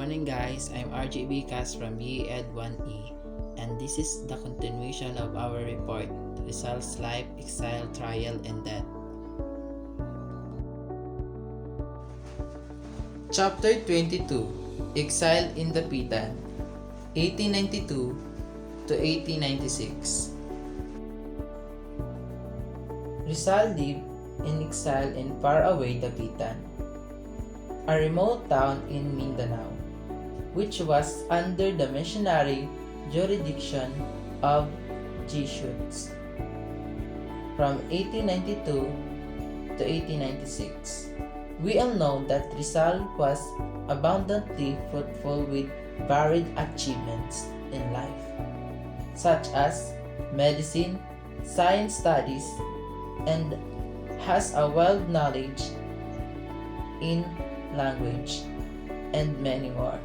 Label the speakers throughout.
Speaker 1: morning guys, I'm RJB Cas from BEd 1E and this is the continuation of our report, Rizal's Life, Exile, Trial, and Death. Chapter 22, Exile in the Pitan, 1892 to 1896. Rizal lived in exile in faraway Dapitan, a remote town in Mindanao, which was under the missionary jurisdiction of Jesuits. From 1892 to 1896, we all know that Rizal was abundantly fruitful with varied achievements in life, such as medicine, science studies, and has a wide knowledge in language, and many more.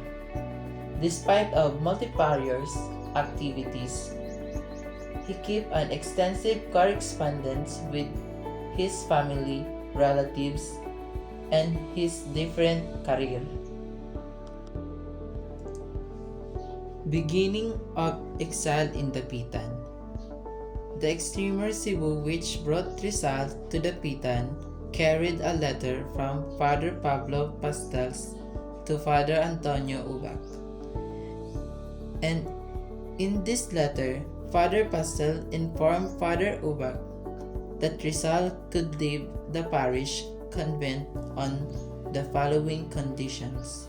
Speaker 1: Despite of multifarious activities, he kept an extensive correspondence with his family, relatives, and his different career. Beginning of exile in the Pitan. The extremer Cebu which brought Rizal to the Pitan carried a letter from Father Pablo Pastels to Father Antonio Ubac. And in this letter, Father Pastel informed Father Ubac that Rizal could leave the parish convent on the following conditions.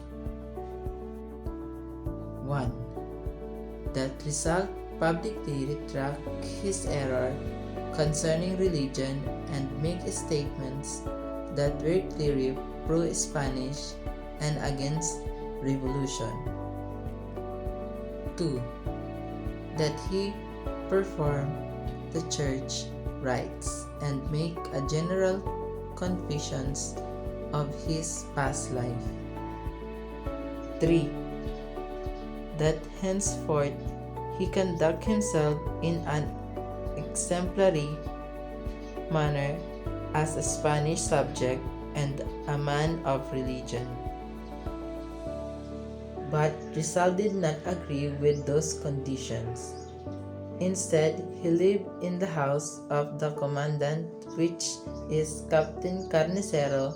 Speaker 1: 1. That Rizal publicly retract his error concerning religion and make statements that were clearly pro-Spanish and against revolution. 2. That he perform the church rites and make a general confessions of his past life. 3. That henceforth he conduct himself in an exemplary manner as a Spanish subject and a man of religion. But Rizal did not agree with those conditions. Instead, he lived in the house of the commandant, which is Captain Carnicero.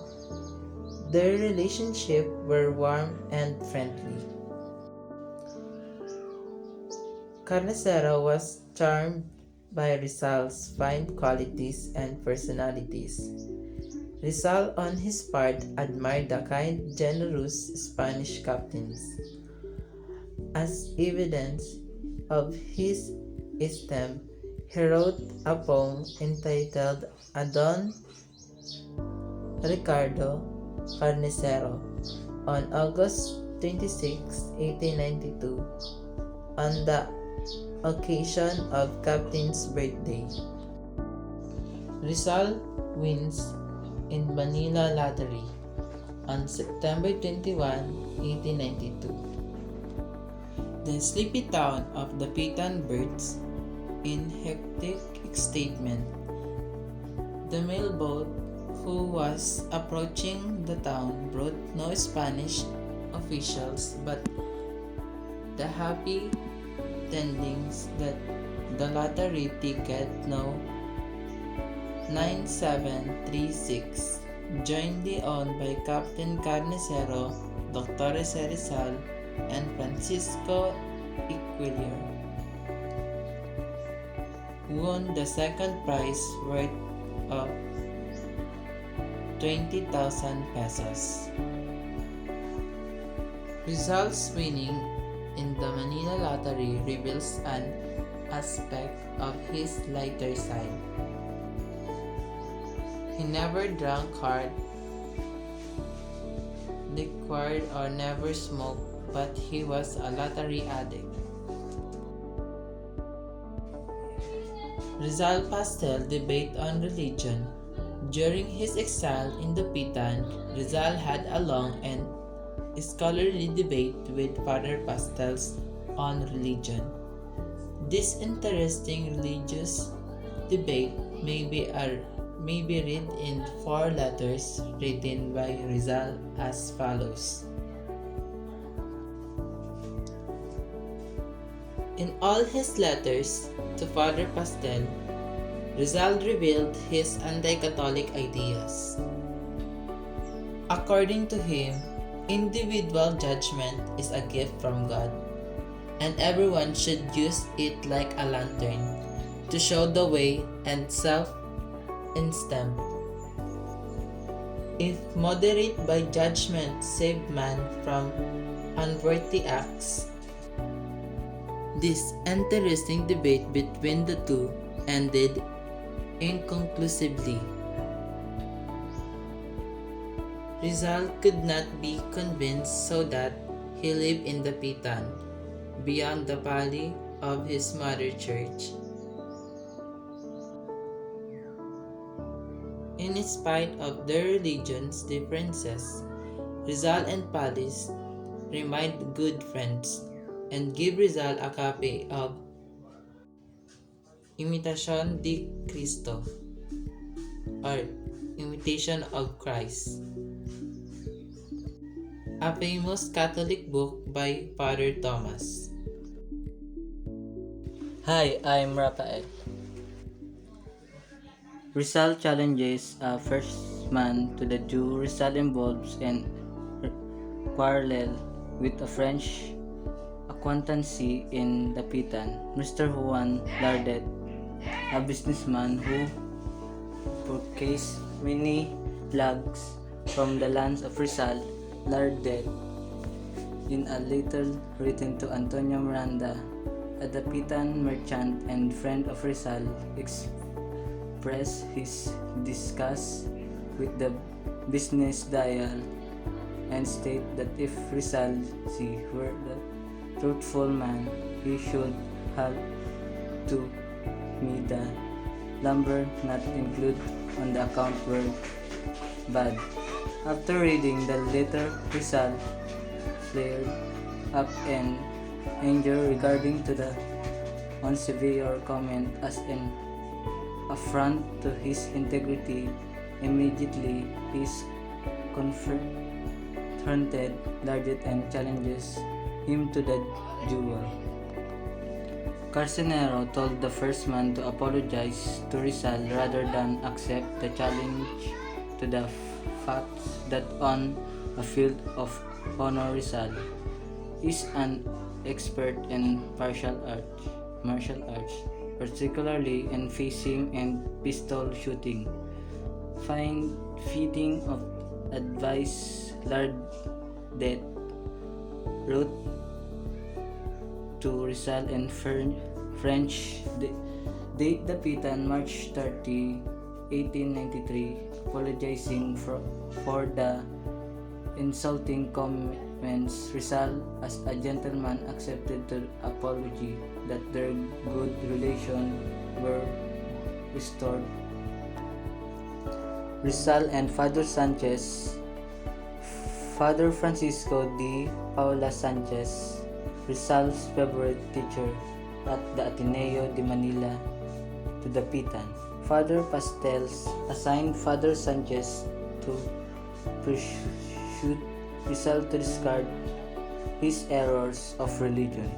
Speaker 1: Their relationship were warm and friendly. Carnicero was charmed by Rizal's fine qualities and personalities. Rizal, on his part, admired the kind, generous Spanish captains. As evidence of his esteem, he wrote a poem entitled A Don Ricardo Carnicero on August 26, 1892, on the occasion of Captain's birthday. Rizal wins in Manila Lottery on September 21, 1892. The sleepy town of the Pitan birds in hectic excitement. The mailboat who was approaching the town brought no Spanish officials but the happy tidings that the lottery ticket no 9736, jointly owned by Captain Carnicero, Dr. Rizal, and Francisco Equilier, won the second prize worth of 20,000 pesos. Results winning in the Manila Lottery reveals an aspect of his lighter side. He never drank hard liquor or never smoked, but he was a lottery addict. Rizal Pastel debate on religion. During his exile in the Pitan, Rizal had a long and scholarly debate with Father Pastels on religion. This interesting religious debate may be read in 4 letters written by Rizal as follows. In all his letters to Father Pastel, Rizal revealed his anti-Catholic ideas. According to him, individual judgment is a gift from God, and everyone should use it like a lantern to show the way and self-instem. If moderate by judgment save man from unworthy acts, this interesting debate between the two ended inconclusively. Rizal could not be convinced, so that he lived in the Pitan, beyond the pali of his mother church. In spite of their religion's differences, Rizal and Palis remained good friends and give Rizal a copy of Imitation de Cristo, or Imitation of Christ, a famous Catholic book by Father Thomas.
Speaker 2: Hi, I'm Rafael. Rizal challenges a first man to the Jew. Rizal involves in quarrel with a French acquaintance in the Pitan, Mr. Juan Lardet, a businessman who purchased many logs from the lands of Rizal. Lardet, in a letter written to Antonio Miranda, a Dapitan merchant and friend of Rizal, expressed his disgust with the business deal and stated that if Rizal were the truthful man, he should have to me the lumber not included on the account were bad. After reading the letter, Rizal flared up in anger regarding to the unsevere comment as an affront to his integrity. Immediately, he confronted Larget and challenges him to the duel. Carcenero told the first man to apologize to Rizal rather than accept the challenge to the fact that on a field of honor Rizal is an expert in martial arts, particularly in fencing and pistol shooting. Fitting of advice, Lardet wrote to Rizal in French date the Pitan March 30, 1893, apologizing for the insulting comments. Rizal, as a gentleman, accepted the apology, that their good relations were restored. Rizal and Father Sanchez. Father Francisco de Paula Sanchez, Rizal's favorite teacher at the Ateneo de Manila, to the Pitan. Father Pastels assigned Father Sanchez to pursue Rizal to discard his errors of religion.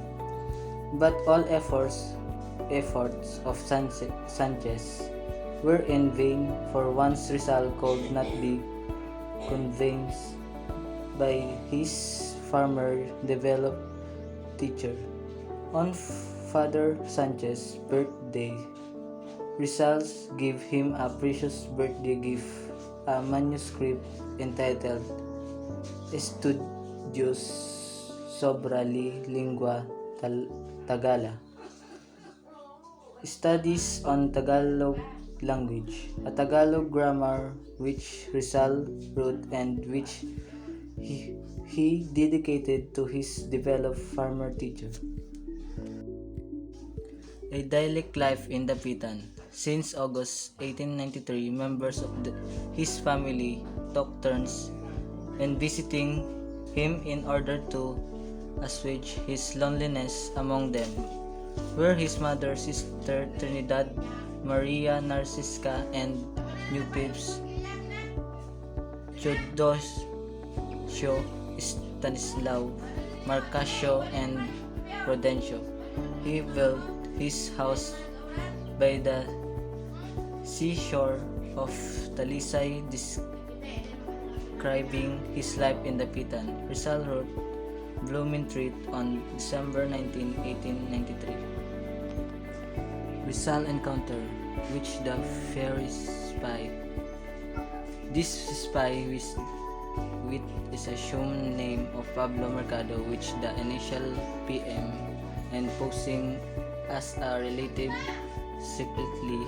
Speaker 2: But all efforts of Sanchez were in vain, for once Rizal could not be convinced by his farmer developed teacher. On Father Sanchez's birthday, Rizal gave him a precious birthday gift, a manuscript entitled Estudios sobre la Lingua Tagala, Studies on Tagalog Language, a Tagalog grammar which Rizal wrote and which he dedicated to his developed farmer teacher. A dialect life in the Pitan. Since August 1893, members of his family took turns in visiting him in order to assuage his loneliness. Among them were his mother, sister Trinidad, Maria Narcisca, and new babes Teodosio, Stanislao, Marcasio, and Prudencio. He built his house by the seashore of Talisay, describing his life in the Pitan. Rizal wrote Blumentritt on December 19, 1893. Rizal encounter, which the fairy spy. This spy with is assumed name of Pablo Mercado, which the initial PM, and posing as a relative secretly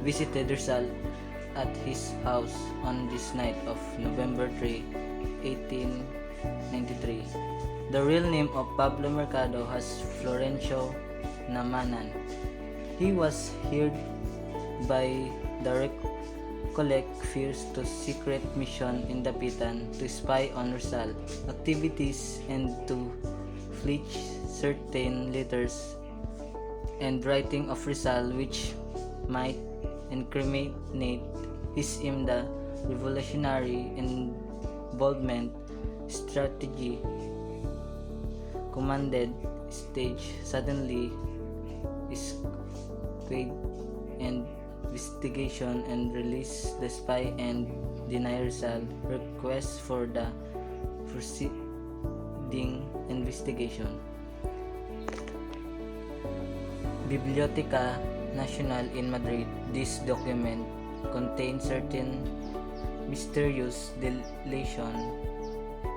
Speaker 2: visited Rizal at his house on this night of November 3, 1893. The real name of Pablo Mercado has Florencio Namanan. He was hired by the Recollect fears to secret mission in the Pitan to spy on Rizal activities and to fletch certain letters and writing of Rizal which might incriminate his in the revolutionary involvement strategy. Commanded stage suddenly escaped and investigation and release the spy and deny Rizal request for the proceeding investigation. Biblioteca Nacional in Madrid. This document contains certain mysterious deletion.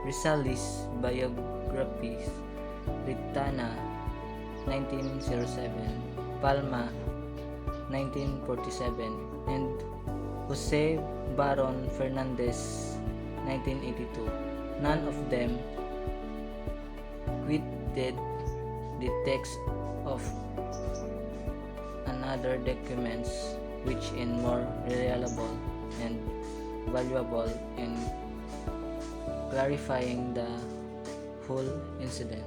Speaker 2: Rizal's biographies, Ritana, 1907, Palma, 1947, and Jose Baron Fernandez, 1982. None of them quoted the text of another documents which in more reliable and valuable in clarifying the whole incident.